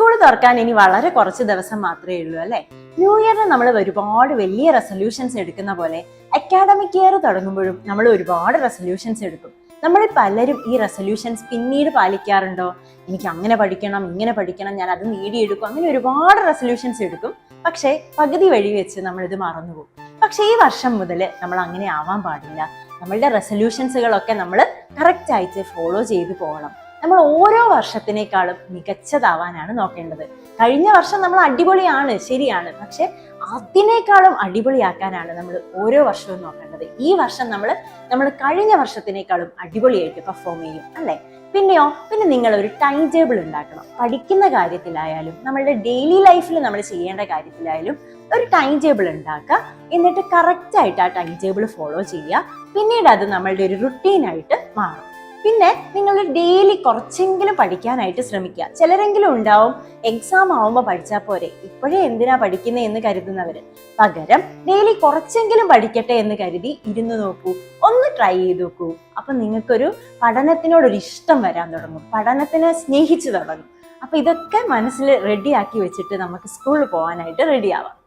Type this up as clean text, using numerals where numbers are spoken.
School തുറക്കാൻ ഇനി വളരെ കുറച്ച് ദിവസം മാത്രമേ ഉള്ളൂ അല്ലെ. ന്യൂ ഇയറിന് നമ്മൾ ഒരുപാട് വലിയ റെസൊല്യൂഷൻസ് എടുക്കുന്ന പോലെ അക്കാഡമിക് ഇയർ തുടങ്ങുമ്പോഴും നമ്മൾ ഒരുപാട് റെസൊല്യൂഷൻസ് എടുക്കും. നമ്മൾ പലരും ഈ റെസൊല്യൂഷൻസ് പിന്നീട് പാലിക്കാറുണ്ടോ? എനിക്ക് അങ്ങനെ പഠിക്കണം, ഇങ്ങനെ പഠിക്കണം, ഞാൻ അത് നേടിയെടുക്കും, അങ്ങനെ ഒരുപാട് റെസൊല്യൂഷൻസ് എടുക്കും. പക്ഷേ പകുതി വഴി വെച്ച് നമ്മളിത് മറന്നുപോകും. പക്ഷേ ഈ വർഷം മുതൽ നമ്മൾ അങ്ങനെ ആവാൻ പാടില്ല. നമ്മളുടെ റെസൊല്യൂഷൻസുകളൊക്കെ നമ്മൾ കറക്റ്റ് ആയിട്ട് ഫോളോ ചെയ്തു പോകണം. നമ്മൾ ഓരോ വർഷത്തിനേക്കാളും മികച്ചതാവാനാണ് നോക്കേണ്ടത്. കഴിഞ്ഞ വർഷം നമ്മൾ അടിപൊളിയാണ്, ശരിയാണ്, പക്ഷെ അതിനേക്കാളും അടിപൊളിയാക്കാനാണ് നമ്മൾ ഓരോ വർഷവും നോക്കേണ്ടത്. ഈ വർഷം നമ്മൾ കഴിഞ്ഞ വർഷത്തിനേക്കാളും അടിപൊളിയായിട്ട് പെർഫോം ചെയ്യും അല്ലേ. പിന്നെ നിങ്ങൾ ഒരു ടൈം ടേബിൾ ഉണ്ടാക്കണം. പഠിക്കുന്ന കാര്യത്തിലായാലും നമ്മളുടെ ഡെയിലി ലൈഫിൽ നമ്മൾ ചെയ്യേണ്ട കാര്യത്തിലായാലും ഒരു ടൈം ടേബിൾ ഉണ്ടാക്കുക. എന്നിട്ട് കറക്റ്റ് ആയിട്ട് ആ ടൈം ടേബിൾ ഫോളോ ചെയ്യുക. പിന്നീട് അത് നമ്മളുടെ ഒരു റുട്ടീനായിട്ട് മാറും. പിന്നെ നിങ്ങൾ ഡെയിലി കുറച്ചെങ്കിലും പഠിക്കാനായിട്ട് ശ്രമിക്കുക. ചിലരെങ്കിലും ഉണ്ടാവും എക്സാം ആവുമ്പോൾ പഠിച്ചാൽ പോരെ, ഇപ്പോഴേ എന്തിനാ പഠിക്കുന്നത് എന്ന് കരുതുന്നവര്. പകരം ഡെയിലി കുറച്ചെങ്കിലും പഠിക്കട്ടെ എന്ന് കരുതി ഇരുന്ന് നോക്കൂ, ഒന്ന് ട്രൈ ചെയ്ത് നോക്കൂ. അപ്പൊ നിങ്ങൾക്കൊരു പഠനത്തിനോടൊരു ഇഷ്ടം വരാൻ തുടങ്ങും, പഠനത്തിനെ സ്നേഹിച്ചു തുടങ്ങും. അപ്പൊ ഇതൊക്കെ മനസ്സിൽ റെഡിയാക്കി വെച്ചിട്ട് നമുക്ക് സ്കൂളിൽ പോകാനായിട്ട് റെഡിയാവാം.